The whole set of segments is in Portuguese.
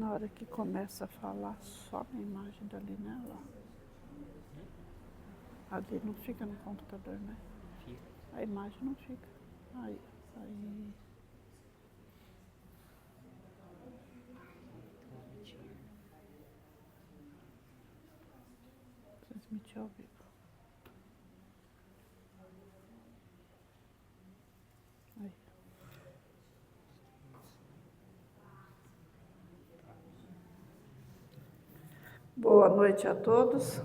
Na hora que começa a falar, sobe a imagem dali, né? Lá. Ali não fica no computador, né? Fica. A imagem não fica. Aí. Transmitir ao vivo. Aí. Boa noite a todos.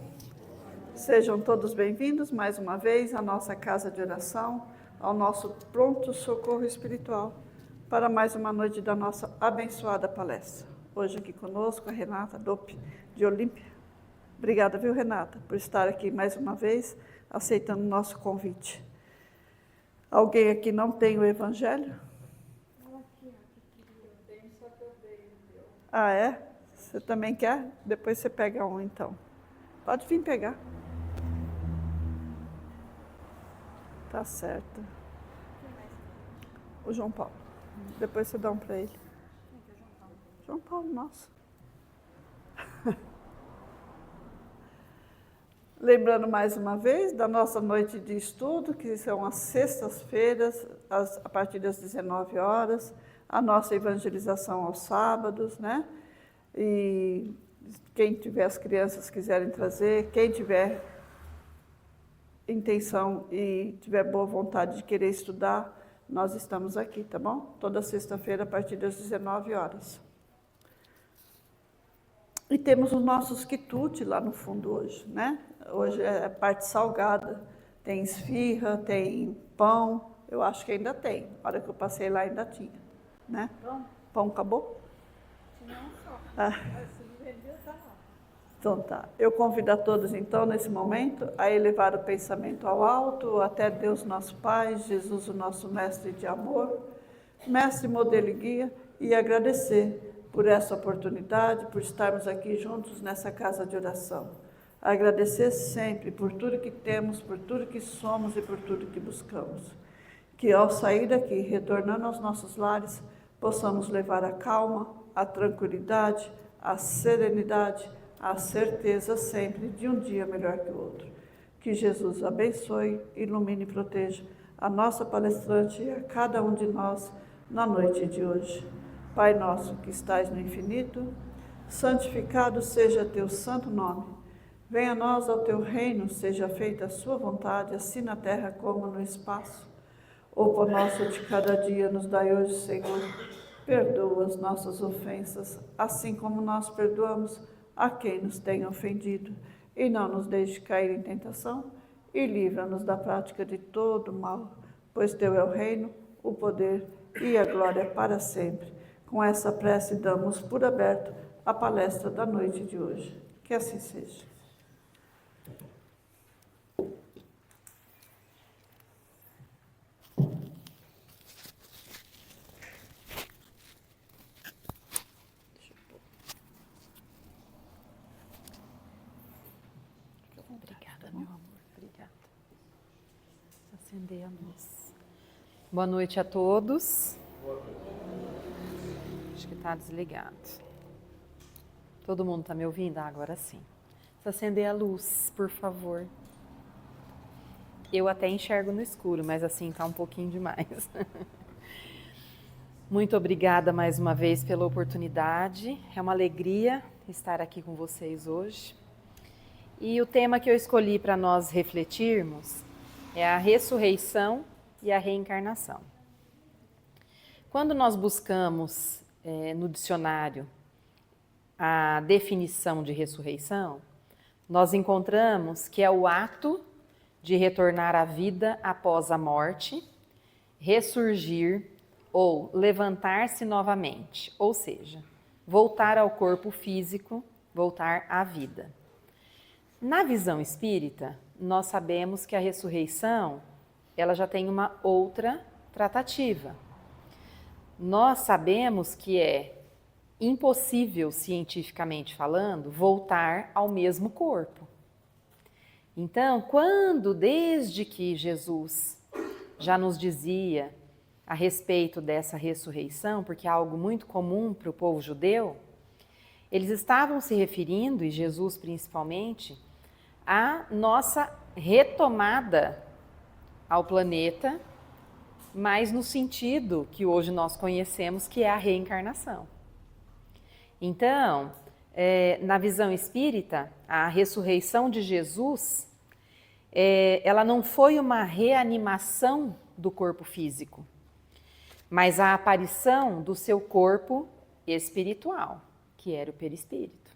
Sejam todos bem-vindos mais uma vez à nossa casa de oração, ao nosso pronto socorro espiritual, para mais uma noite da nossa abençoada palestra. Hoje aqui conosco a Renata Dope, de Olímpia. Obrigada, viu, Renata, por estar aqui mais uma vez, aceitando o nosso convite. Alguém aqui não tem o Evangelho? Ah, é? Você também quer? Depois você pega um, então. Pode vir pegar. Tá certo. O João Paulo. Depois você dá um para ele. João Paulo, nossa. Lembrando mais uma vez da nossa noite de estudo, que são as sextas-feiras, a partir das 19 horas, a nossa evangelização aos sábados, né? E quem tiver as crianças quiserem trazer, quem tiver intenção e tiver boa vontade de querer estudar, nós estamos aqui, tá bom? Toda sexta-feira, a partir das 19 horas. E temos os nossos quitutes lá no fundo hoje, né? Hoje é a parte salgada, tem esfirra, tem pão, eu acho que ainda tem. Na hora que eu passei lá ainda tinha, né? Pão acabou? Não só. Se não vendeu, tá lá. Então tá. Eu convido a todos então, nesse momento, a elevar o pensamento ao alto, até Deus nosso Pai, Jesus o nosso Mestre de amor, Mestre, modelo e guia, e agradecer por essa oportunidade, por estarmos aqui juntos nessa casa de oração. Agradecer sempre por tudo que temos, por tudo que somos e por tudo que buscamos. Que ao sair daqui, retornando aos nossos lares, possamos levar a calma, a tranquilidade, a serenidade, a certeza sempre de um dia melhor que o outro. Que Jesus abençoe, ilumine e proteja a nossa palestrante e a cada um de nós na noite de hoje. Pai nosso que estais no infinito, santificado seja teu santo nome. Venha a nós ao teu reino, seja feita a sua vontade, assim na terra como no espaço. O pão nosso de cada dia nos dai hoje, Senhor. Perdoa as nossas ofensas, assim como nós perdoamos a quem nos tem ofendido. E não nos deixe cair em tentação, e livra-nos da prática de todo mal, pois teu é o reino, o poder e a glória para sempre. Com essa prece damos por aberto a palestra da noite de hoje. Que assim seja. Obrigada, meu amor. Obrigada. Acender a luz. Boa noite a todos. Acho que está desligado. Todo mundo está me ouvindo? Agora sim. Se acender a luz, por favor. Eu até enxergo no escuro, mas assim está um pouquinho demais. Muito obrigada mais uma vez pela oportunidade. É uma alegria estar aqui com vocês hoje. E o tema que eu escolhi para nós refletirmos é a ressurreição e a reencarnação. Quando nós buscamos no dicionário a definição de ressurreição, nós encontramos que é o ato de retornar à vida após a morte, ressurgir ou levantar-se novamente, ou seja, voltar ao corpo físico, voltar à vida. Na visão espírita, nós sabemos que a ressurreição, ela já tem uma outra tratativa. Nós sabemos que é impossível, cientificamente falando, voltar ao mesmo corpo. Então, desde que Jesus já nos dizia a respeito dessa ressurreição, porque é algo muito comum para o povo judeu, Eles estavam se referindo, e Jesus principalmente, à nossa retomada ao planeta, mas no sentido que hoje nós conhecemos, que é a reencarnação. Então, na visão espírita, a ressurreição de Jesus, ela não foi uma reanimação do corpo físico, mas a aparição do seu corpo espiritual, que era o perispírito,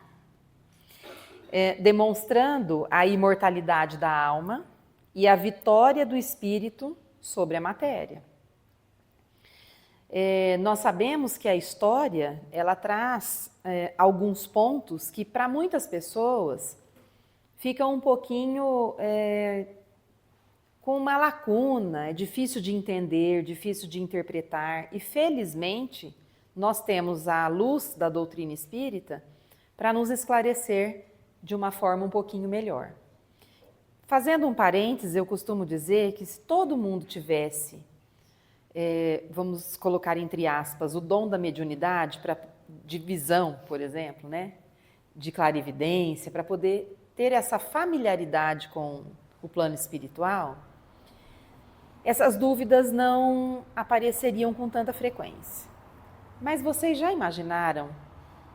demonstrando a imortalidade da alma e a vitória do espírito sobre a matéria. Nós sabemos que a história, ela traz alguns pontos que para muitas pessoas ficam um pouquinho com uma lacuna, é difícil de entender, difícil de interpretar, e felizmente nós temos a luz da doutrina espírita para nos esclarecer de uma forma um pouquinho melhor. Fazendo um parênteses, eu costumo dizer que se todo mundo tivesse, vamos colocar entre aspas, o dom da mediunidade, de visão, por exemplo, né? De clarividência, para poder ter essa familiaridade com o plano espiritual, essas dúvidas não apareceriam com tanta frequência. Mas vocês já imaginaram,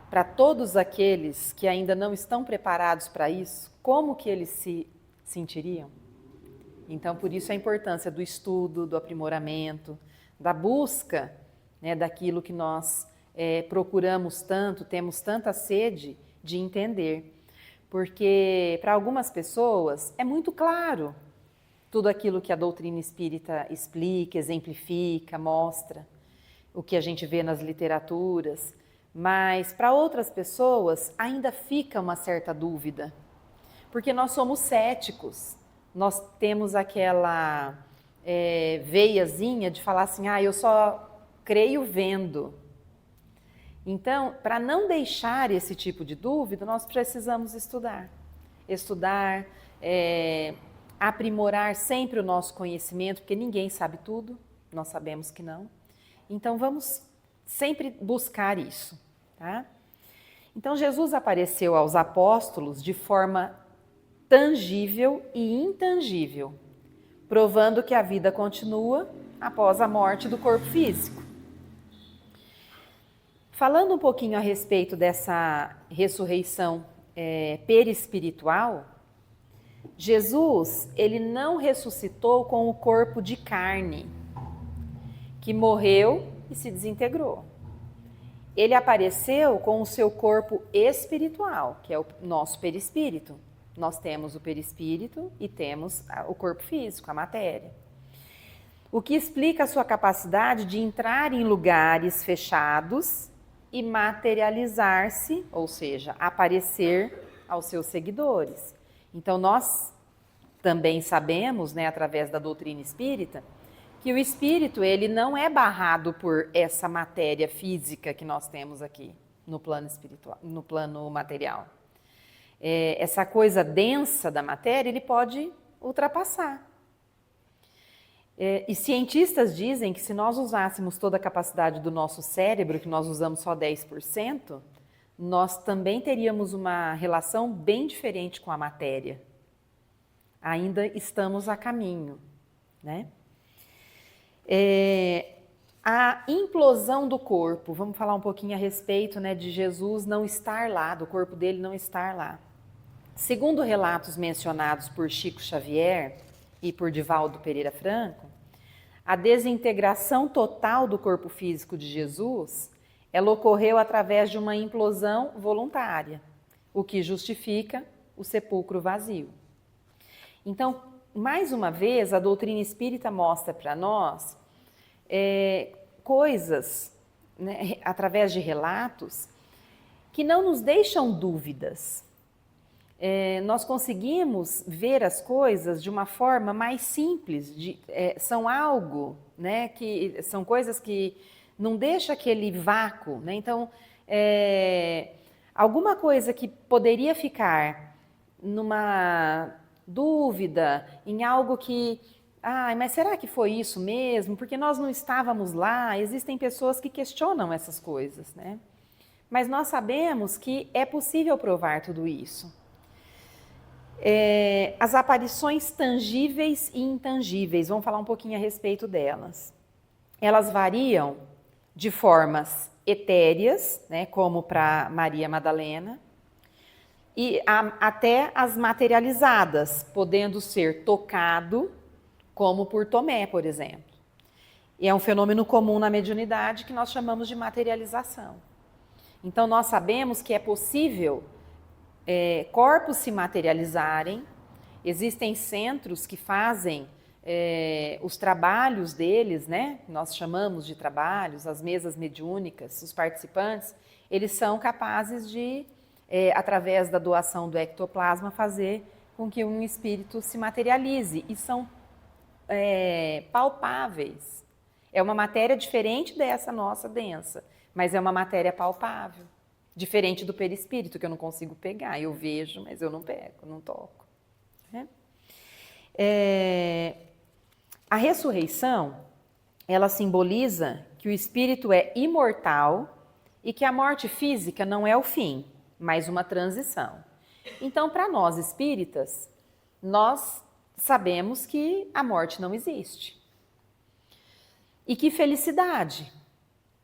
para todos aqueles que ainda não estão preparados para isso, como que eles se sentiriam? Então, por isso a importância do estudo, do aprimoramento, da busca, né, daquilo que nós procuramos tanto, temos tanta sede de entender. Porque para algumas pessoas é muito claro tudo aquilo que a doutrina espírita explica, exemplifica, mostra, o que a gente vê nas literaturas, mas para outras pessoas ainda fica uma certa dúvida, porque nós somos céticos, nós temos aquela veiazinha de falar assim, eu só creio vendo. Então, para não deixar esse tipo de dúvida, nós precisamos estudar, aprimorar sempre o nosso conhecimento, porque ninguém sabe tudo, nós sabemos que não. Então, vamos sempre buscar isso, tá? Então, Jesus apareceu aos apóstolos de forma tangível e intangível, provando que a vida continua após a morte do corpo físico. Falando um pouquinho a respeito dessa ressurreição perispiritual, Jesus, ele não ressuscitou com o corpo de carne, que morreu e se desintegrou. Ele apareceu com o seu corpo espiritual, que é o nosso perispírito. Nós temos o perispírito e temos o corpo físico, a matéria. O que explica a sua capacidade de entrar em lugares fechados e materializar-se, ou seja, aparecer aos seus seguidores. Então, nós também sabemos, né, através da doutrina espírita, que o espírito ele não é barrado por essa matéria física que nós temos aqui no plano espiritual, no plano material. Essa coisa densa da matéria ele pode ultrapassar. E cientistas dizem que se nós usássemos toda a capacidade do nosso cérebro, que nós usamos só 10%, nós também teríamos uma relação bem diferente com a matéria. Ainda estamos a caminho, né? A implosão do corpo, vamos falar um pouquinho a respeito, né, de Jesus não estar lá, do corpo dele não estar lá. Segundo relatos mencionados por Chico Xavier e por Divaldo Pereira Franco, a desintegração total do corpo físico de Jesus, ela ocorreu através de uma implosão voluntária, o que justifica o sepulcro vazio. Então, mais uma vez, a doutrina espírita mostra para nós coisas, né, através de relatos, que não nos deixam dúvidas. Nós conseguimos ver as coisas de uma forma mais simples, são algo, né, que são coisas que não deixa aquele vácuo, né? Então, alguma coisa que poderia ficar numa dúvida, em algo que, mas será que foi isso mesmo? Porque nós não estávamos lá. Existem pessoas que questionam essas coisas, né? Mas nós sabemos que é possível provar tudo isso. As aparições tangíveis e intangíveis, vamos falar um pouquinho a respeito delas. Elas variam de formas etéreas, né, como para Maria Madalena, e até as materializadas, podendo ser tocado, como por Tomé, por exemplo. E é um fenômeno comum na mediunidade que nós chamamos de materialização. Então, nós sabemos que é possível corpos se materializarem. Existem centros que fazem os trabalhos deles, né? Nós chamamos de trabalhos, as mesas mediúnicas, os participantes, eles são capazes de, através da doação do ectoplasma, fazer com que um espírito se materialize. E são palpáveis. É uma matéria diferente dessa nossa densa, mas é uma matéria palpável. Diferente do perispírito, que eu não consigo pegar. Eu vejo, mas eu não pego, não toco. Né? A ressurreição, ela simboliza que o espírito é imortal e que a morte física não é o fim, mas uma transição. Então, para nós espíritas, nós sabemos que a morte não existe. E que felicidade!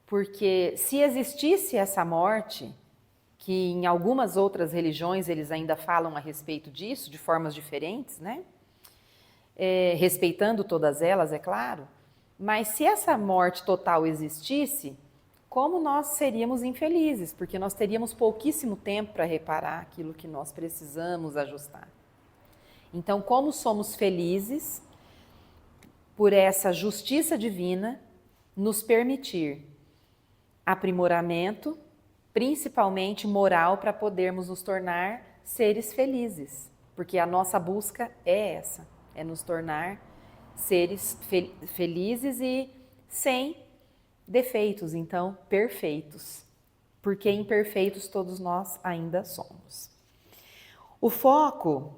Porque se existisse essa morte, que em algumas outras religiões eles ainda falam a respeito disso, de formas diferentes, né? Respeitando todas elas, é claro, mas se essa morte total existisse, como nós seríamos infelizes, porque nós teríamos pouquíssimo tempo para reparar aquilo que nós precisamos ajustar. Então, como somos felizes por essa justiça divina nos permitir aprimoramento, principalmente moral, para podermos nos tornar seres felizes, porque a nossa busca é essa, é nos tornar seres felizes e sem defeitos, então perfeitos, porque imperfeitos todos nós ainda somos. O foco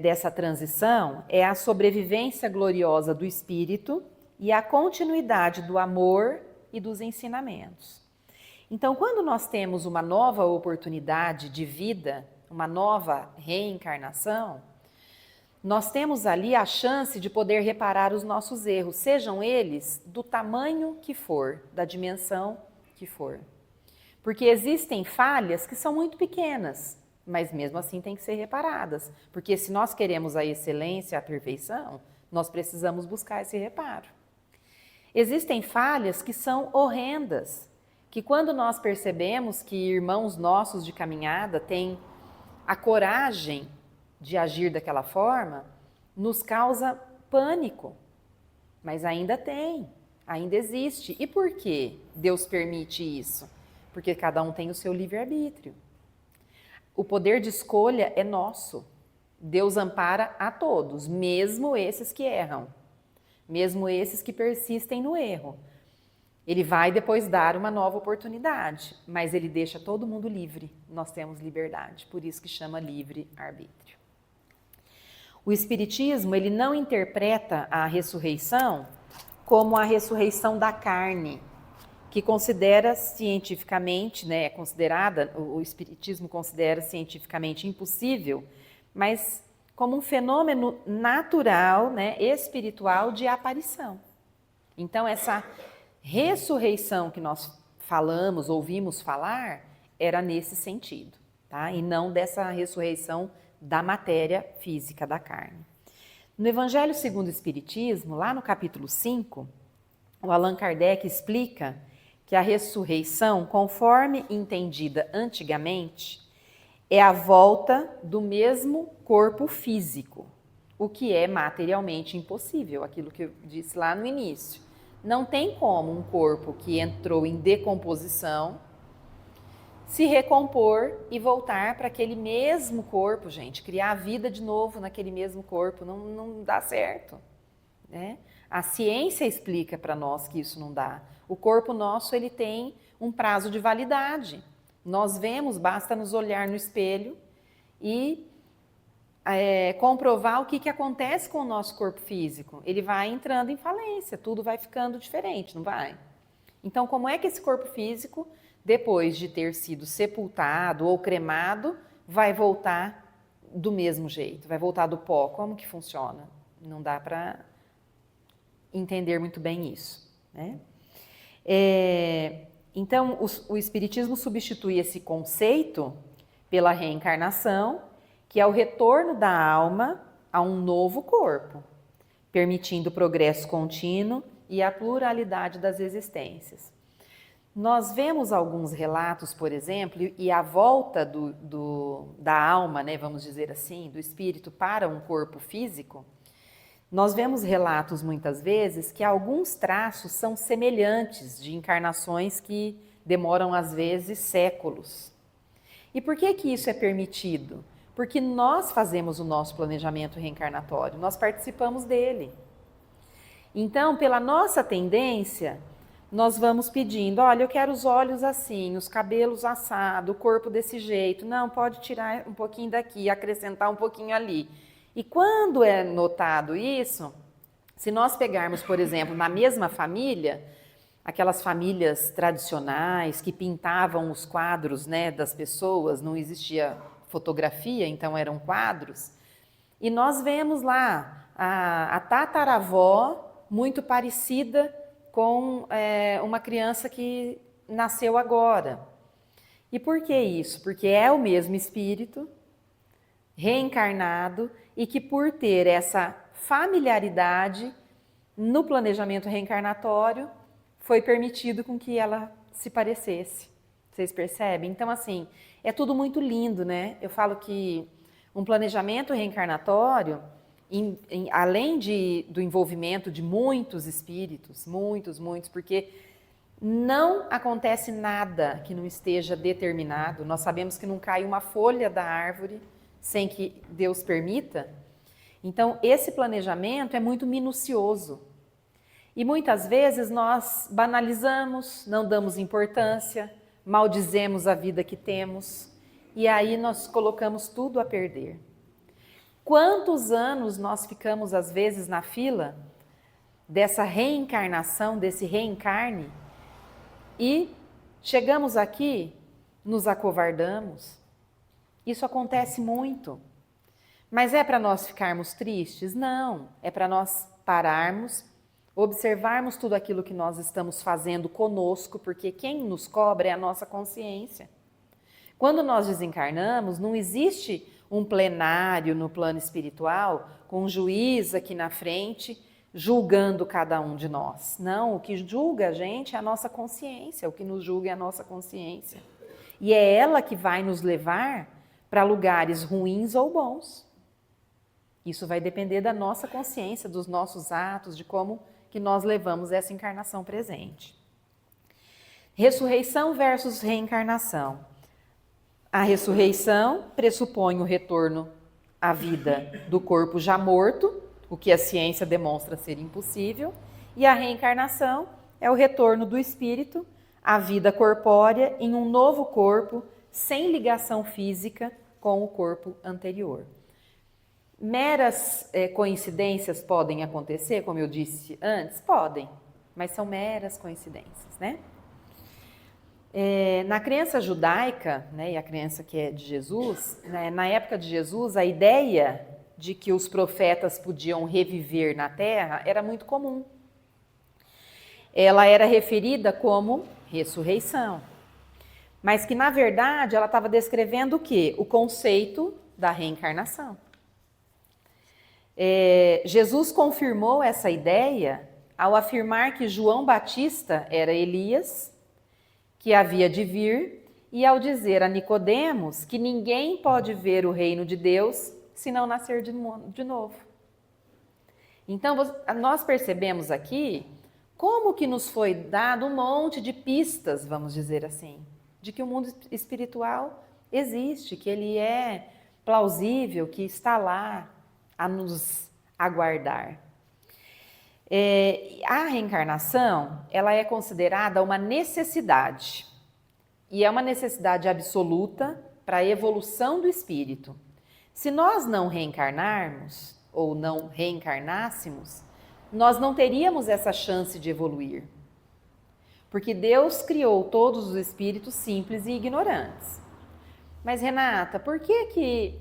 dessa transição é a sobrevivência gloriosa do espírito e a continuidade do amor e dos ensinamentos. Então, quando nós temos uma nova oportunidade de vida, uma nova reencarnação, nós temos ali a chance de poder reparar os nossos erros, sejam eles do tamanho que for, da dimensão que for. Porque existem falhas que são muito pequenas, mas mesmo assim têm que ser reparadas. Porque se nós queremos a excelência, a perfeição, nós precisamos buscar esse reparo. Existem falhas que são horrendas, que quando nós percebemos que irmãos nossos de caminhada têm a coragem de agir daquela forma, nos causa pânico. Mas ainda tem, ainda existe. E por que Deus permite isso? Porque cada um tem o seu livre-arbítrio. O poder de escolha é nosso. Deus ampara a todos, mesmo esses que erram, mesmo esses que persistem no erro. Ele vai depois dar uma nova oportunidade, mas ele deixa todo mundo livre. Nós temos liberdade, por isso que chama livre-arbítrio. O Espiritismo, ele não interpreta a ressurreição como a ressurreição da carne, que considera cientificamente, né, o Espiritismo considera cientificamente impossível, mas como um fenômeno natural, né, espiritual de aparição. Então, essa ressurreição que nós falamos, ouvimos falar, era nesse sentido, tá? E não dessa ressurreição da matéria física da carne. No Evangelho segundo o Espiritismo, lá no capítulo 5, o Allan Kardec explica que a ressurreição, conforme entendida antigamente, é a volta do mesmo corpo físico, o que é materialmente impossível, aquilo que eu disse lá no início. Não tem como um corpo que entrou em decomposição se recompor e voltar para aquele mesmo corpo, gente. Criar a vida de novo naquele mesmo corpo não dá certo, né? A ciência explica para nós que isso não dá. O corpo nosso, ele tem um prazo de validade. Nós vemos, basta nos olhar no espelho e comprovar o que acontece com o nosso corpo físico. Ele vai entrando em falência, tudo vai ficando diferente, não vai? Então, como é que esse corpo físico depois de ter sido sepultado ou cremado, vai voltar do mesmo jeito, vai voltar do pó. Como que funciona? Não dá para entender muito bem isso, né? Então, o Espiritismo substitui esse conceito pela reencarnação, que é o retorno da alma a um novo corpo, permitindo o progresso contínuo e a pluralidade das existências. Nós vemos alguns relatos, por exemplo, e a volta da alma, né, vamos dizer assim, do espírito para um corpo físico. Nós vemos relatos muitas vezes que alguns traços são semelhantes de encarnações que demoram às vezes séculos. E por que que isso é permitido? Porque nós fazemos o nosso planejamento reencarnatório, nós participamos dele. Então, pela nossa tendência, nós vamos pedindo, olha, eu quero os olhos assim, os cabelos assado, o corpo desse jeito. Não, pode tirar um pouquinho daqui, acrescentar um pouquinho ali. E quando é notado isso, se nós pegarmos, por exemplo, na mesma família, aquelas famílias tradicionais que pintavam os quadros, né, das pessoas, não existia fotografia, então eram quadros, e nós vemos lá a tataravó muito parecida com uma criança que nasceu agora. E por que isso? Porque é o mesmo espírito reencarnado e que, por ter essa familiaridade no planejamento reencarnatório, foi permitido com que ela se parecesse. Vocês percebem? Então, assim, é tudo muito lindo, né? Eu falo que um planejamento reencarnatório, além do envolvimento de muitos espíritos, muitos, porque não acontece nada que não esteja determinado. Nós sabemos que não cai uma folha da árvore sem que Deus permita. Então, esse planejamento é muito minucioso. E muitas vezes nós banalizamos, não damos importância, maldizemos a vida que temos, e aí nós colocamos tudo a perder. Quantos anos nós ficamos, às vezes, na fila dessa reencarnação, desse reencarne, e chegamos aqui, nos acovardamos. Isso acontece muito. Mas é para nós ficarmos tristes? Não. É para nós pararmos, observarmos tudo aquilo que nós estamos fazendo conosco, porque quem nos cobra é a nossa consciência. Quando nós desencarnamos, não existe um plenário no plano espiritual, com um juiz aqui na frente, julgando cada um de nós. Não, o que julga a gente é a nossa consciência, o que nos julga é a nossa consciência. E é ela que vai nos levar para lugares ruins ou bons. Isso vai depender da nossa consciência, dos nossos atos, de como que nós levamos essa encarnação presente. Ressurreição versus reencarnação. A ressurreição pressupõe o retorno à vida do corpo já morto, o que a ciência demonstra ser impossível, e a reencarnação é o retorno do espírito à vida corpórea em um novo corpo, sem ligação física com o corpo anterior. Meras coincidências podem acontecer, como eu disse antes? Podem, mas são meras coincidências, né? Na crença judaica, né, e a crença que é de Jesus, né, na época de Jesus, a ideia de que os profetas podiam reviver na Terra era muito comum. Ela era referida como ressurreição, mas que, na verdade, ela estava descrevendo o quê? O conceito da reencarnação. Jesus confirmou essa ideia ao afirmar que João Batista era Elias, que havia de vir, e ao dizer a Nicodemos que ninguém pode ver o reino de Deus se não nascer de novo. Então, nós percebemos aqui como que nos foi dado um monte de pistas, vamos dizer assim, de que o mundo espiritual existe, que ele é plausível, que está lá a nos aguardar. A reencarnação, ela é considerada uma necessidade, e é uma necessidade absoluta para a evolução do espírito. Se nós não reencarnarmos, ou não reencarnássemos, nós não teríamos essa chance de evoluir. Porque Deus criou todos os espíritos simples e ignorantes. Mas, Renata, por que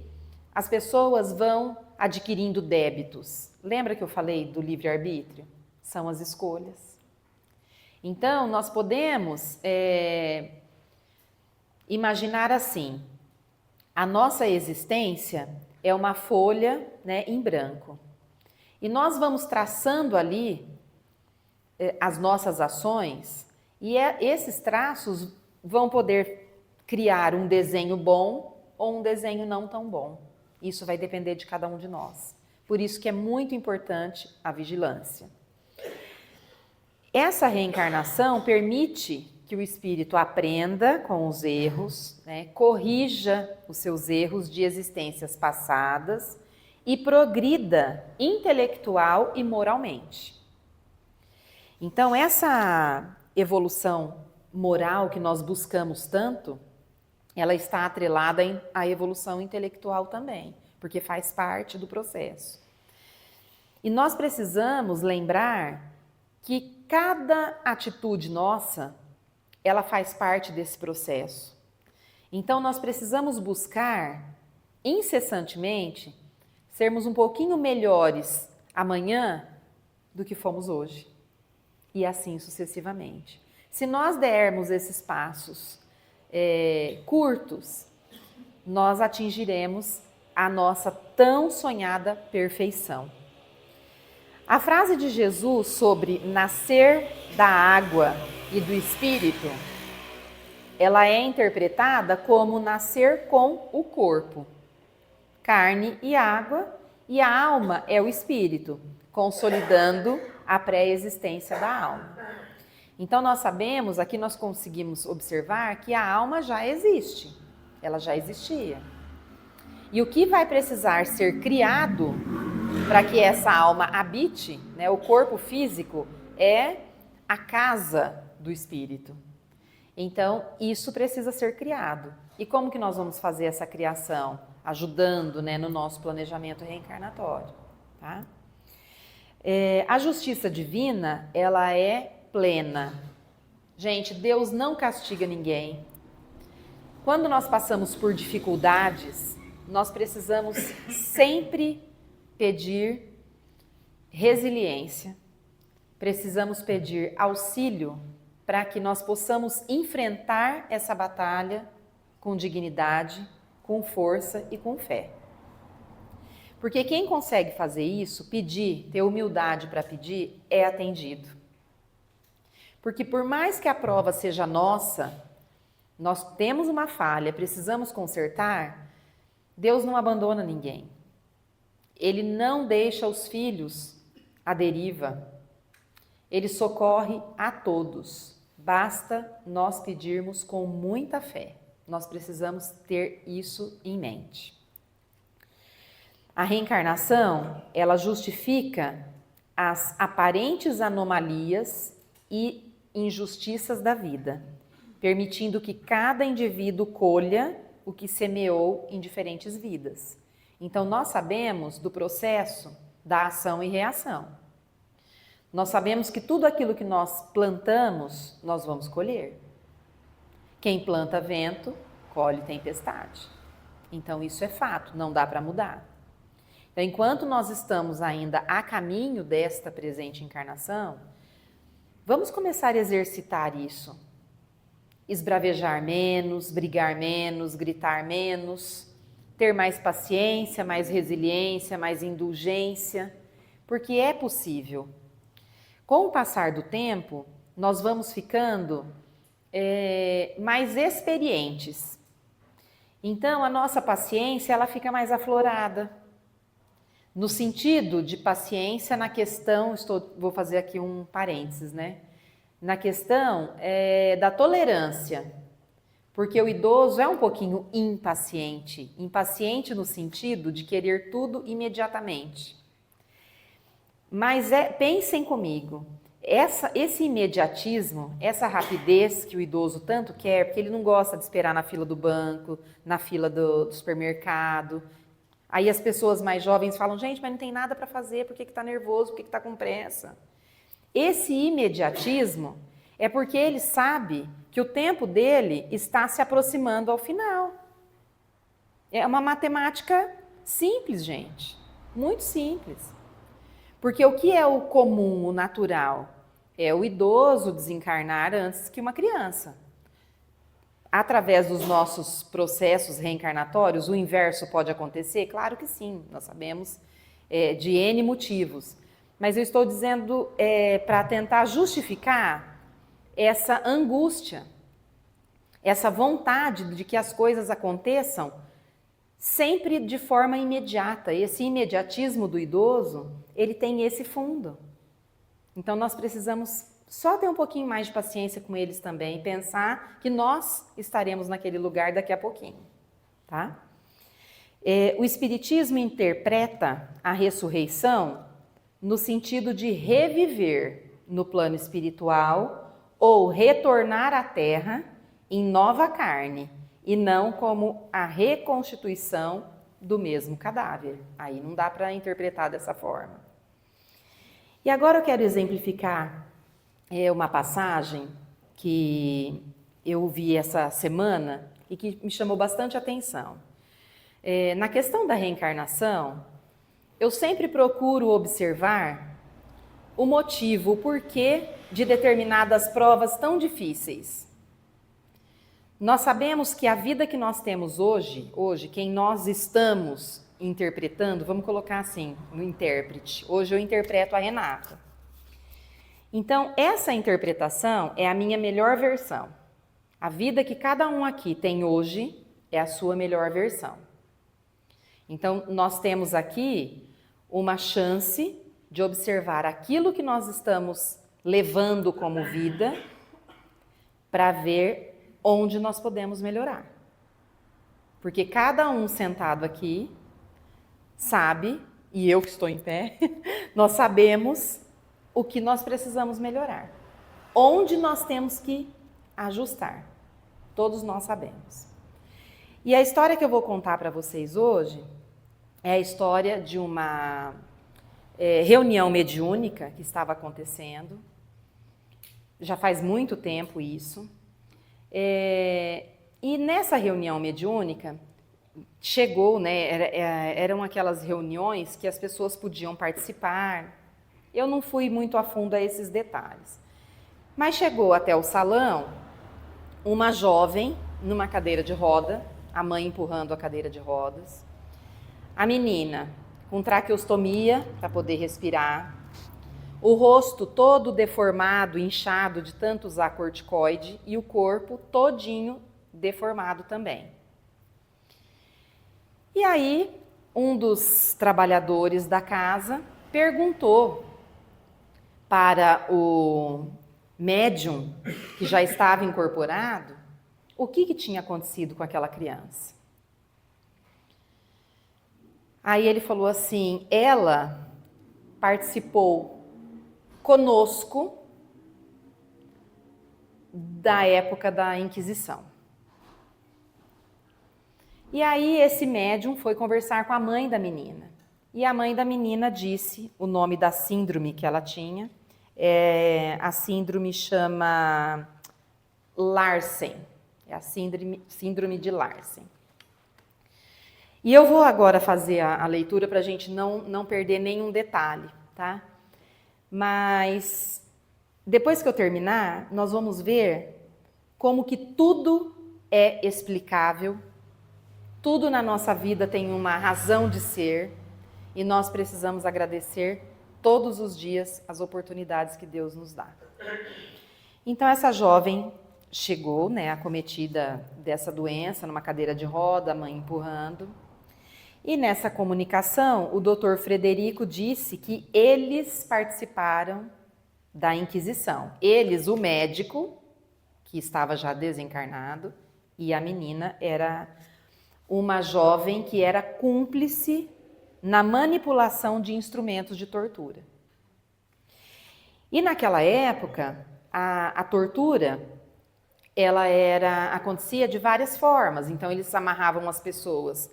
as pessoas vão adquirindo débitos? Lembra que eu falei do livre-arbítrio? São as escolhas. Então, nós podemos imaginar assim, a nossa existência é uma folha, né, em branco. E nós vamos traçando ali as nossas ações e esses traços vão poder criar um desenho bom ou um desenho não tão bom. Isso vai depender de cada um de nós. Por isso que é muito importante a vigilância. Essa reencarnação permite que o espírito aprenda com os erros, né, corrija os seus erros de existências passadas e progrida intelectual e moralmente. Então, essa evolução moral que nós buscamos tanto, ela está atrelada à evolução intelectual também, porque faz parte do processo. E nós precisamos lembrar que cada atitude nossa, ela faz parte desse processo. Então, nós precisamos buscar incessantemente sermos um pouquinho melhores amanhã do que fomos hoje. E assim sucessivamente. Se nós dermos esses passos curtos, nós atingiremos a nossa tão sonhada perfeição. A frase de Jesus sobre nascer da água e do Espírito, ela é interpretada como nascer com o corpo, carne e água, e a alma é o Espírito, consolidando a pré-existência da alma. Então nós sabemos, aqui nós conseguimos observar que a alma já existe, ela já existia. E o que vai precisar ser criado para que essa alma habite, né, o corpo físico é a casa do espírito. Então isso precisa ser criado. E como que nós vamos fazer essa criação? Ajudando, né, no nosso planejamento reencarnatório, tá? A justiça divina, ela é plena. Gente, Deus não castiga ninguém. Quando nós passamos por dificuldades, nós precisamos sempre pedir resiliência, precisamos pedir auxílio para que nós possamos enfrentar essa batalha com dignidade, com força e com fé. Porque quem consegue fazer isso, pedir, ter humildade para pedir, é atendido. Porque por mais que a prova seja nossa, nós temos uma falha, precisamos consertar, Deus não abandona ninguém. Ele não deixa os filhos à deriva. Ele socorre a todos. Basta nós pedirmos com muita fé. Nós precisamos ter isso em mente. A reencarnação, ela justifica as aparentes anomalias e injustiças da vida, permitindo que cada indivíduo colha o que semeou em diferentes vidas. Então, nós sabemos do processo da ação e reação. Nós sabemos que tudo aquilo que nós plantamos, nós vamos colher. Quem planta vento, colhe tempestade. Então, isso é fato, não dá para mudar. Então, enquanto nós estamos ainda a caminho desta presente encarnação, vamos começar a exercitar isso. Esbravejar menos, brigar menos, gritar menos, ter mais paciência, mais resiliência, mais indulgência, porque é possível. Com o passar do tempo, nós vamos ficando mais experientes. Então, a nossa paciência ela fica mais aflorada. No sentido de paciência na questão, vou fazer aqui um parênteses, né? Na questão da tolerância, porque o idoso é um pouquinho impaciente, impaciente no sentido de querer tudo imediatamente. Mas pensem comigo, esse imediatismo, essa rapidez que o idoso tanto quer, porque ele não gosta de esperar na fila do banco, na fila do supermercado. Aí as pessoas mais jovens falam, gente, mas não tem nada para fazer, por que está nervoso, por que está com pressa? Esse imediatismo É porque ele sabe que o tempo dele está se aproximando ao final. É uma matemática simples, gente. Muito simples. Porque o que é o comum, o natural? É o idoso desencarnar antes que uma criança. Através dos nossos processos reencarnatórios, o inverso pode acontecer? Claro que sim, nós sabemos de N motivos. Mas eu estou dizendo para tentar justificar essa angústia, essa vontade de que as coisas aconteçam sempre de forma imediata. Esse imediatismo do idoso, ele tem esse fundo. Então nós precisamos só ter um pouquinho mais de paciência com eles também e pensar que nós estaremos naquele lugar daqui a pouquinho, tá? O Espiritismo interpreta a ressurreição no sentido de reviver no plano espiritual ou retornar à Terra em nova carne, e não como a reconstituição do mesmo cadáver. Aí não dá para interpretar dessa forma. E agora eu quero exemplificar uma passagem que eu vi essa semana e que me chamou bastante atenção. Na questão da reencarnação, eu sempre procuro observar o motivo, o porquê de determinadas provas tão difíceis. Nós sabemos que a vida que nós temos hoje, quem nós estamos interpretando, vamos colocar assim, no intérprete. Hoje eu interpreto a Renata. Então, essa interpretação é a minha melhor versão. A vida que cada um aqui tem hoje é a sua melhor versão. Então, nós temos aqui uma chance de observar aquilo que nós estamos levando como vida para ver onde nós podemos melhorar. Porque cada um sentado aqui sabe, e eu que estou em pé, nós sabemos o que nós precisamos melhorar. Onde nós temos que ajustar. Todos nós sabemos. E a história que eu vou contar para vocês hoje é a história de uma reunião mediúnica que estava acontecendo. Já faz muito tempo isso. E nessa reunião mediúnica, chegou, eram aquelas reuniões que as pessoas podiam participar. Eu não fui muito a fundo a esses detalhes. Mas chegou até o salão uma jovem numa cadeira de roda, a mãe empurrando a cadeira de rodas, a menina com traqueostomia para poder respirar, o rosto todo deformado, inchado de tanto usar corticoide e o corpo todinho deformado também. E aí, um dos trabalhadores da casa perguntou para o médium que já estava incorporado o que tinha acontecido com aquela criança. Aí ele falou assim: ela participou conosco da época da Inquisição. E aí esse médium foi conversar com a mãe da menina. E a mãe da menina disse o nome da síndrome que ela tinha. A síndrome chama Larsen. É a síndrome de Larsen. E eu vou agora fazer a leitura para a gente não perder nenhum detalhe, tá? Mas depois que eu terminar, nós vamos ver como que tudo é explicável, tudo na nossa vida tem uma razão de ser e nós precisamos agradecer todos os dias as oportunidades que Deus nos dá. Então essa jovem chegou, acometida dessa doença, numa cadeira de roda, a mãe empurrando. E nessa comunicação, o doutor Frederico disse que eles participaram da Inquisição. Eles, o médico, que estava já desencarnado, e a menina era uma jovem que era cúmplice na manipulação de instrumentos de tortura. E naquela época, a tortura, ela acontecia de várias formas. Então, eles amarravam as pessoas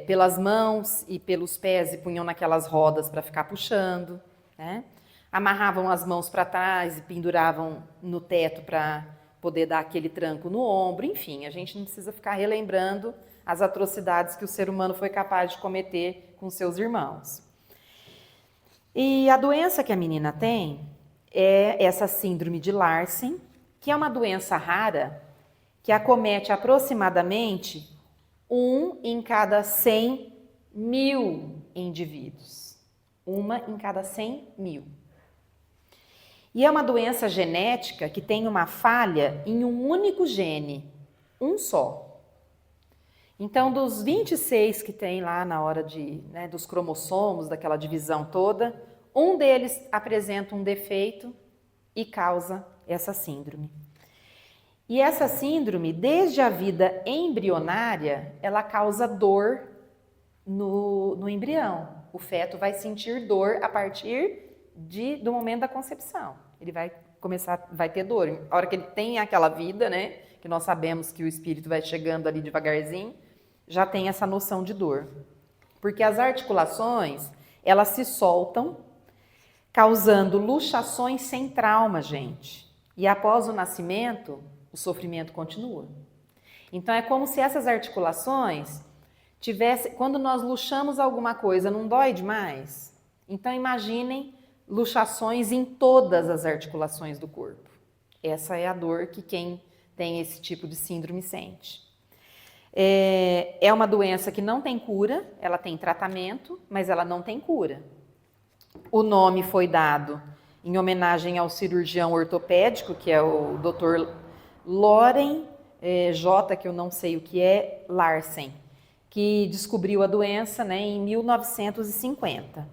pelas mãos e pelos pés e punham naquelas rodas para ficar puxando, né? amarravam as mãos para trás e penduravam no teto para poder dar aquele tranco no ombro. Enfim, a gente não precisa ficar relembrando as atrocidades que o ser humano foi capaz de cometer com seus irmãos. E a doença que a menina tem é essa síndrome de Larsen, que é uma doença rara que acomete aproximadamente 1 em cada 100 mil indivíduos. 1 em cada 100 mil. E é uma doença genética que tem uma falha em um único gene, um só. Então, dos 26 que tem lá na hora dos cromossomos, daquela divisão toda, um deles apresenta um defeito e causa essa síndrome. E essa síndrome, desde a vida embrionária, ela causa dor no embrião. O feto vai sentir dor a partir do momento da concepção. Ele vai ter dor. A hora que ele tem aquela vida, né, que nós sabemos que o espírito vai chegando ali devagarzinho, já tem essa noção de dor. Porque as articulações, elas se soltam, causando luxações sem trauma, gente. E após o nascimento, o sofrimento continua. Então é como se essas articulações quando nós luxamos alguma coisa, não dói demais? Então imaginem luxações em todas as articulações do corpo. Essa é a dor que quem tem esse tipo de síndrome sente. É uma doença que não tem cura, ela tem tratamento, mas ela não tem cura. O nome foi dado em homenagem ao cirurgião ortopédico, que é o Dr. Loren J., que eu não sei o que é, Larsen, que descobriu a doença, né, em 1950.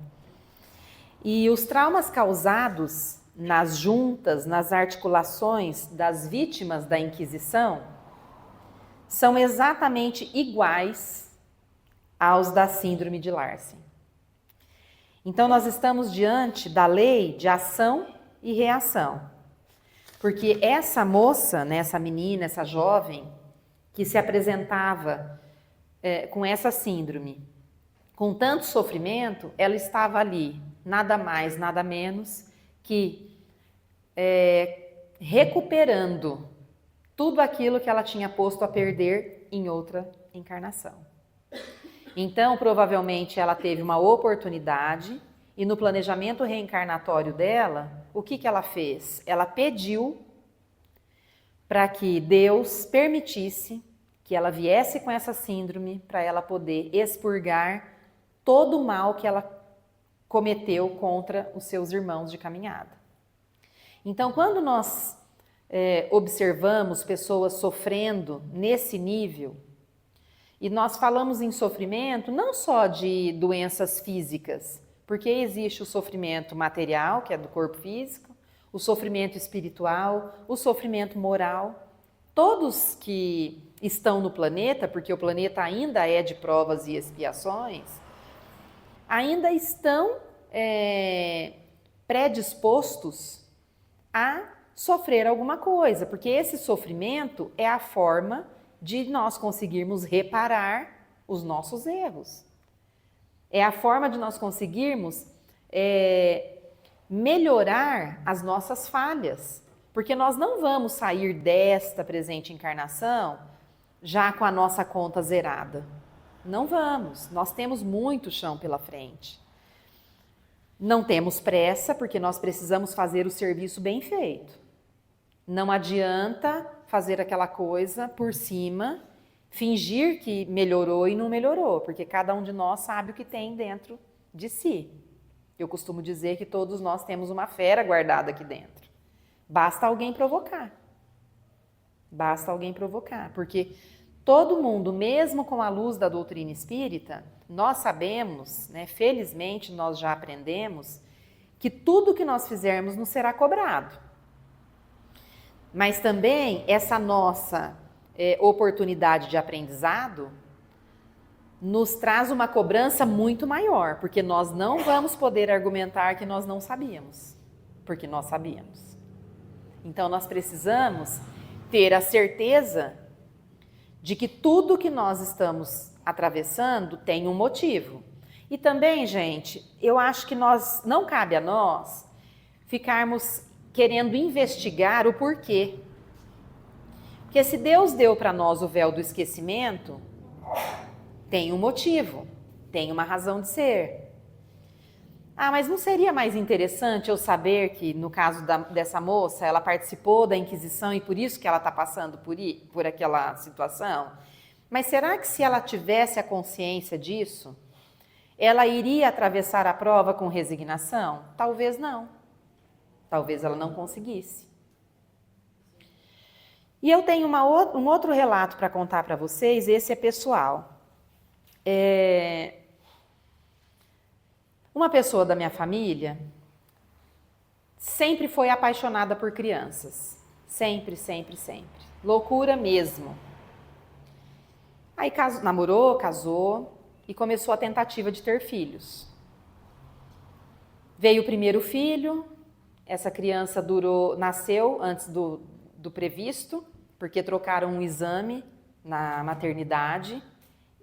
E os traumas causados nas juntas, nas articulações das vítimas da Inquisição são exatamente iguais aos da síndrome de Larsen. Então, nós estamos diante da lei de ação e reação. Porque essa moça, né, essa menina, essa jovem, que se apresentava com essa síndrome, com tanto sofrimento, ela estava ali, nada mais, nada menos que recuperando tudo aquilo que ela tinha posto a perder em outra encarnação. Então, provavelmente, ela teve uma oportunidade e no planejamento reencarnatório dela, o que ela fez? Ela pediu para que Deus permitisse que ela viesse com essa síndrome para ela poder expurgar todo o mal que ela cometeu contra os seus irmãos de caminhada. Então, quando nós observamos pessoas sofrendo nesse nível, e nós falamos em sofrimento não só de doenças físicas, porque existe o sofrimento material, que é do corpo físico, o sofrimento espiritual, o sofrimento moral. Todos que estão no planeta, porque o planeta ainda é de provas e expiações, ainda estão predispostos a sofrer alguma coisa, porque esse sofrimento é a forma de nós conseguirmos reparar os nossos erros. É a forma de nós conseguirmos melhorar as nossas falhas, porque nós não vamos sair desta presente encarnação já com a nossa conta zerada. Não vamos, nós temos muito chão pela frente. Não temos pressa, porque nós precisamos fazer o serviço bem feito. Não adianta fazer aquela coisa por cima, fingir que melhorou e não melhorou, porque cada um de nós sabe o que tem dentro de si. Eu costumo dizer que todos nós temos uma fera guardada aqui dentro. Basta alguém provocar. Basta alguém provocar, porque todo mundo, mesmo com a luz da doutrina espírita, nós sabemos, né, felizmente nós já aprendemos, que tudo que nós fizermos nos será cobrado. Mas também essa nossa oportunidade de aprendizado nos traz uma cobrança muito maior, porque nós não vamos poder argumentar que nós não sabíamos, porque nós sabíamos. Então nós precisamos ter a certeza de que tudo que nós estamos atravessando tem um motivo. E também, gente, eu acho que não cabe a nós ficarmos querendo investigar o porquê. Porque se Deus deu para nós o véu do esquecimento, tem um motivo, tem uma razão de ser. Ah, mas não seria mais interessante eu saber que, no caso dessa moça, ela participou da Inquisição e por isso que ela está passando por aquela situação? Mas será que se ela tivesse a consciência disso, ela iria atravessar a prova com resignação? Talvez não. Talvez ela não conseguisse. E eu tenho um outro relato para contar para vocês, esse é pessoal. Uma pessoa da minha família sempre foi apaixonada por crianças. Sempre, sempre, sempre. Loucura mesmo. Aí namorou, casou e começou a tentativa de ter filhos. Veio o primeiro filho, essa criança nasceu antes do previsto, porque trocaram um exame na maternidade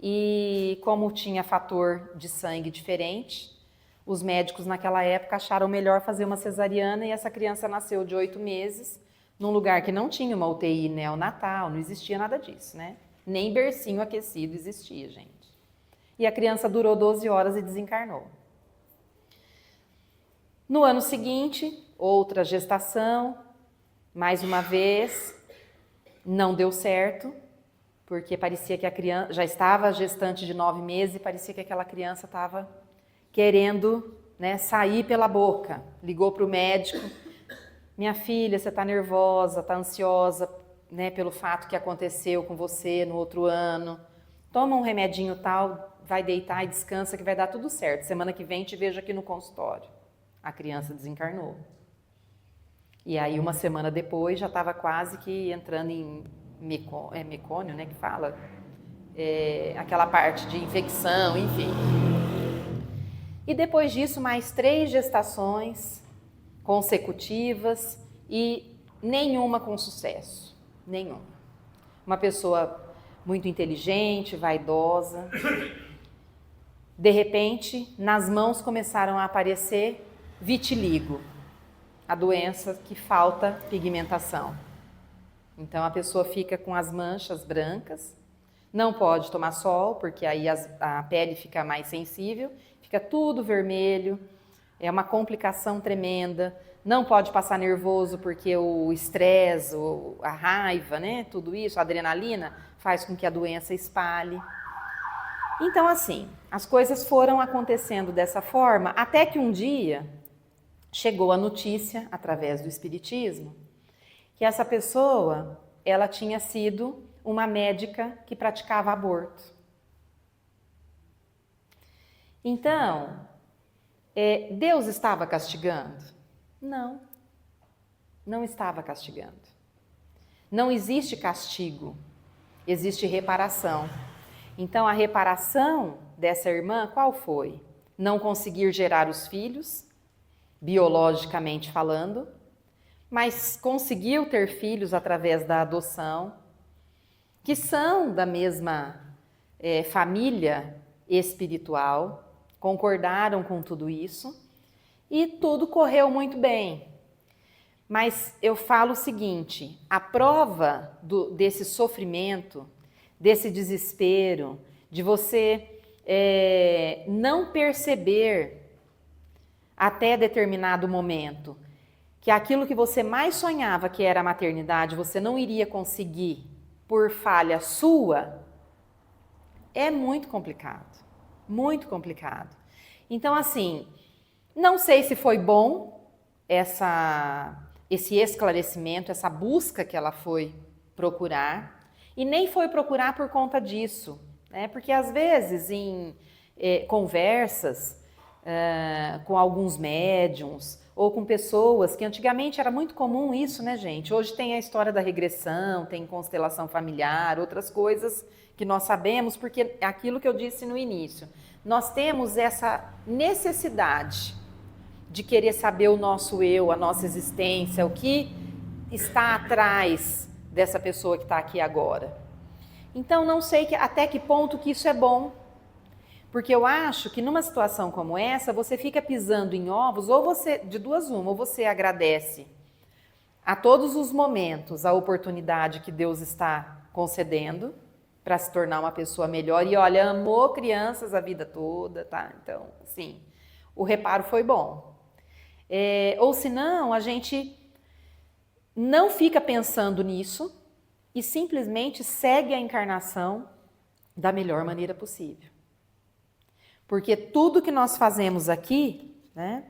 e como tinha fator de sangue diferente, os médicos naquela época acharam melhor fazer uma cesariana e essa criança nasceu de 8 meses num lugar que não tinha uma UTI neonatal, não existia nada disso, né? Nem bercinho aquecido existia, gente. E a criança durou 12 horas e desencarnou. No ano seguinte, outra gestação, mais uma vez, não deu certo, porque parecia que a criança já estava gestante de 9 meses e parecia que aquela criança estava querendo, né, sair pela boca. Ligou para o médico, minha filha, você está nervosa, está ansiosa, né, pelo fato que aconteceu com você no outro ano, toma um remedinho tal, vai deitar e descansa que vai dar tudo certo, semana que vem te vejo aqui no consultório. A criança desencarnou. E aí uma semana depois já estava quase que entrando em mecônio, né, que fala, aquela parte de infecção, enfim. E depois disso mais 3 gestações consecutivas e nenhuma com sucesso. Nenhuma. Uma pessoa muito inteligente, vaidosa. De repente, nas mãos começaram a aparecer vitiligo, a doença que falta pigmentação. Então a pessoa fica com as manchas brancas, não pode tomar sol, porque aí a pele fica mais sensível, fica tudo vermelho, é uma complicação tremenda. Não pode passar nervoso porque o estresse, a raiva, né, tudo isso, a adrenalina, faz com que a doença espalhe. Então, assim, as coisas foram acontecendo dessa forma, até que um dia chegou a notícia, através do espiritismo, que essa pessoa, ela tinha sido uma médica que praticava aborto. Então, Deus estava castigando? Não, não estava castigando. Não existe castigo, existe reparação. Então, a reparação dessa irmã, qual foi? Não conseguir gerar os filhos, biologicamente falando, mas conseguiu ter filhos através da adoção, que são da mesma família espiritual, concordaram com tudo isso, e tudo correu muito bem. Mas eu falo o seguinte, a prova desse sofrimento, desse desespero, de você não perceber até determinado momento que aquilo que você mais sonhava, que era a maternidade, você não iria conseguir por falha sua, é muito complicado, muito complicado. Então, assim, não sei se foi bom esse esclarecimento, essa busca que ela foi procurar, e nem foi procurar por conta disso, né? Porque às vezes em conversas com alguns médiums ou com pessoas que antigamente era muito comum isso, né, gente? Hoje tem a história da regressão, tem constelação familiar, outras coisas que nós sabemos, porque é aquilo que eu disse no início. Nós temos essa necessidade de querer saber o nosso eu, a nossa existência, o que está atrás dessa pessoa que está aqui agora. Então, não sei até que ponto que isso é bom, Porque eu acho que numa situação como essa, você fica pisando em ovos, ou você, de duas uma, ou você agradece a todos os momentos a oportunidade que Deus está concedendo para se tornar uma pessoa melhor. E olha, amou crianças a vida toda, tá? Então, sim, o reparo foi bom. Ou senão, a gente não fica pensando nisso e simplesmente segue a encarnação da melhor maneira possível. Porque tudo que nós fazemos aqui, né,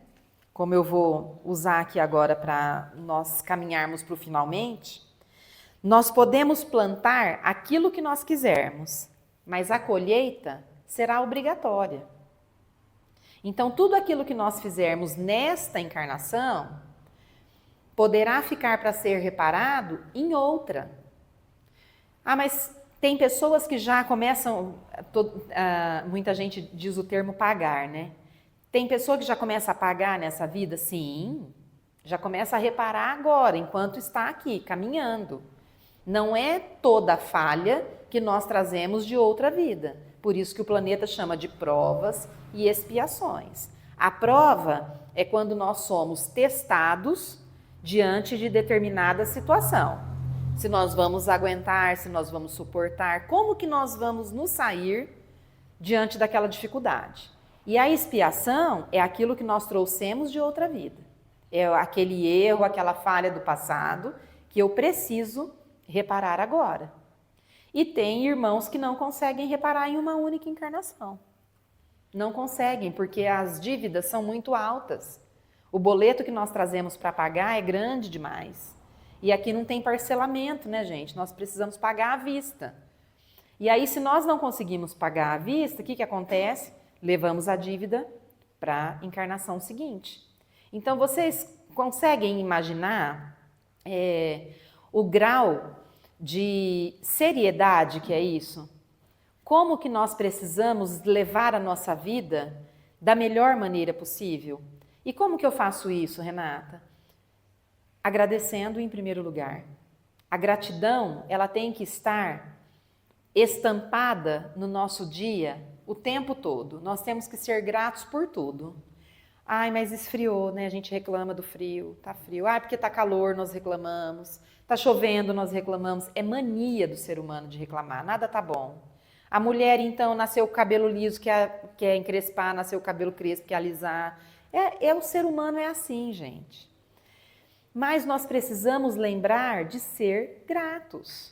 como eu vou usar aqui agora para nós caminharmos para o finalmente, nós podemos plantar aquilo que nós quisermos, mas a colheita será obrigatória. Então, tudo aquilo que nós fizermos nesta encarnação poderá ficar para ser reparado em outra. Ah, mas tem pessoas que já começam, muita gente diz o termo pagar, né? Tem pessoa que já começa a pagar nessa vida? Sim, já começa a reparar agora, enquanto está aqui, caminhando. Não é toda falha que nós trazemos de outra vida. Por isso que o planeta chama de provas e expiações. A prova é quando nós somos testados diante de determinada situação. Se nós vamos aguentar, se nós vamos suportar, como que nós vamos nos sair diante daquela dificuldade. E a expiação é aquilo que nós trouxemos de outra vida. É aquele erro, aquela falha do passado que eu preciso reparar agora. E tem irmãos que não conseguem reparar em uma única encarnação. Não conseguem, porque as dívidas são muito altas. O boleto que nós trazemos para pagar é grande demais. E aqui não tem parcelamento, né, gente? Nós precisamos pagar à vista. E aí, se nós não conseguimos pagar à vista, o que acontece? Levamos a dívida para a encarnação seguinte. Então, vocês conseguem imaginar o grau de seriedade que é isso? Como que nós precisamos levar a nossa vida da melhor maneira possível? E como que eu faço isso, Renata? Agradecendo em primeiro lugar. A gratidão, ela tem que estar estampada no nosso dia o tempo todo. Nós temos que ser gratos por tudo. Ai, mas esfriou, né? A gente reclama do frio, tá frio. Ai, porque tá calor, nós reclamamos. Tá chovendo, nós reclamamos. É mania do ser humano de reclamar, nada tá bom. A mulher, então, nasceu com o cabelo liso, quer encrespar, nasceu com o cabelo crespo, quer alisar. O ser humano é assim, gente. Mas nós precisamos lembrar de ser gratos.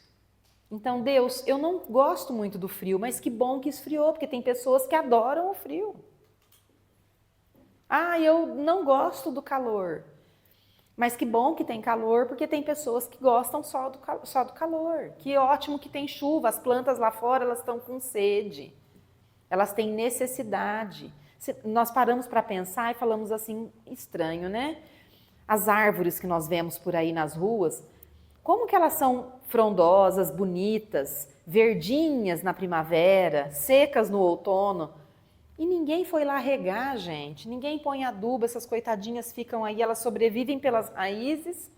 Então, Deus, eu não gosto muito do frio, mas que bom que esfriou, porque tem pessoas que adoram o frio. Ah, eu não gosto do calor, mas que bom que tem calor, porque tem pessoas que gostam só do calor. Que ótimo que tem chuva, as plantas lá fora, elas estão com sede, elas têm necessidade. Nós paramos para pensar e falamos assim, estranho, né? As árvores que nós vemos por aí nas ruas, como que elas são frondosas, bonitas, verdinhas na primavera, secas no outono, e ninguém foi lá regar, gente, ninguém põe adubo, essas coitadinhas ficam aí, elas sobrevivem pelas raízes,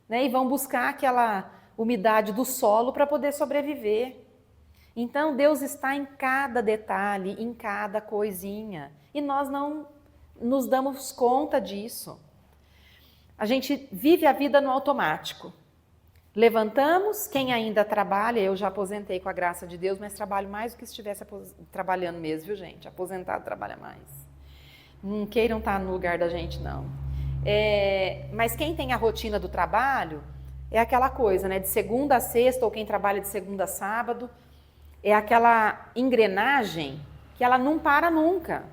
né, e vão buscar aquela umidade do solo para poder sobreviver. Então, Deus está em cada detalhe, em cada coisinha, e nós não nos damos conta disso. A gente vive a vida no automático. Levantamos, quem ainda trabalha, eu já aposentei com a graça de Deus, mas trabalho mais do que se estivesse trabalhando mesmo, viu, gente? Aposentado trabalha mais. Não queiram estar no lugar da gente, não. Mas quem tem a rotina do trabalho, é aquela coisa, né? De segunda a sexta, ou quem trabalha de segunda a sábado, é aquela engrenagem que ela não para nunca.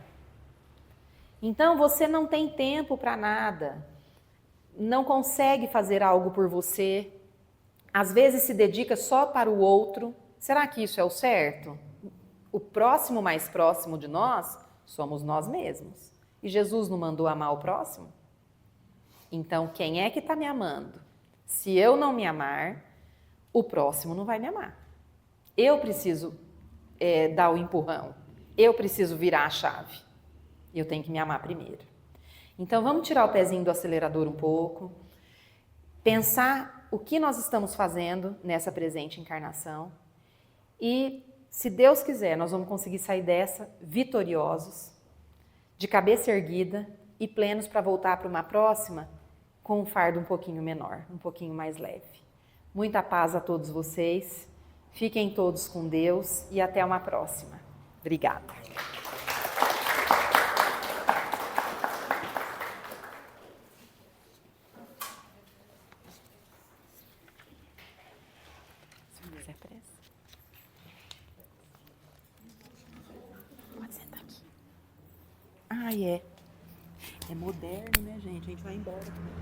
Então, você não tem tempo para nada. Não consegue fazer algo por você, às vezes se dedica só para o outro. Será que isso é o certo? O próximo mais próximo de nós somos nós mesmos. E Jesus não mandou amar o próximo? Então, quem é que está me amando? Se eu não me amar, o próximo não vai me amar. Eu preciso dar o empurrão. Eu preciso virar a chave. Eu tenho que me amar primeiro. Então, vamos tirar o pezinho do acelerador um pouco, pensar o que nós estamos fazendo nessa presente encarnação e se Deus quiser, nós vamos conseguir sair dessa vitoriosos, de cabeça erguida e plenos para voltar para uma próxima com um fardo um pouquinho menor, um pouquinho mais leve. Muita paz a todos vocês, fiquem todos com Deus e até uma próxima. Obrigada. Pode sentar aqui. Ah, é. É moderno, né, gente? A gente vai embora também.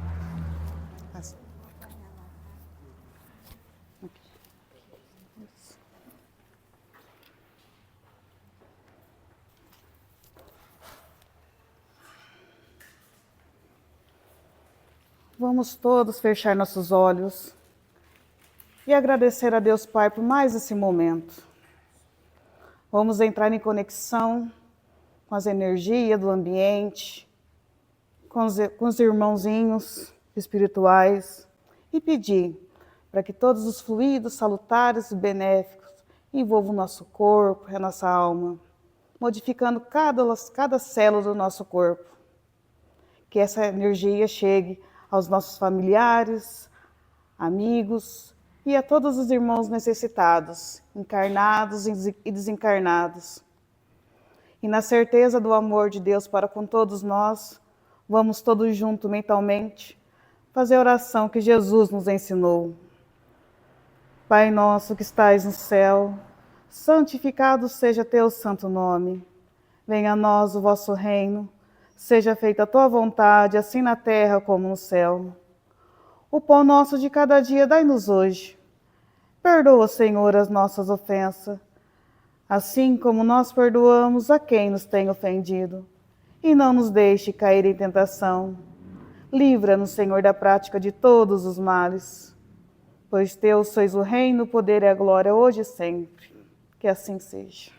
Vamos todos fechar nossos olhos e agradecer a Deus Pai por mais esse momento. Vamos entrar em conexão com as energias do ambiente, com os irmãozinhos espirituais e pedir para que todos os fluidos salutares e benéficos envolvam o nosso corpo, a nossa alma, modificando cada célula do nosso corpo. Que essa energia chegue aos nossos familiares, amigos e a todos os irmãos necessitados, encarnados e desencarnados. E na certeza do amor de Deus para com todos nós, vamos todos juntos mentalmente fazer a oração que Jesus nos ensinou. Pai nosso que estais no céu, santificado seja teu santo nome. Venha a nós o vosso reino. Seja feita a tua vontade, assim na terra como no céu. O pão nosso de cada dia dai-nos hoje. Perdoa, Senhor, as nossas ofensas, assim como nós perdoamos a quem nos tem ofendido. E não nos deixe cair em tentação. Livra-nos, Senhor, da prática de todos os males. Pois teu sois o reino, o poder e a glória, hoje e sempre. Que assim seja.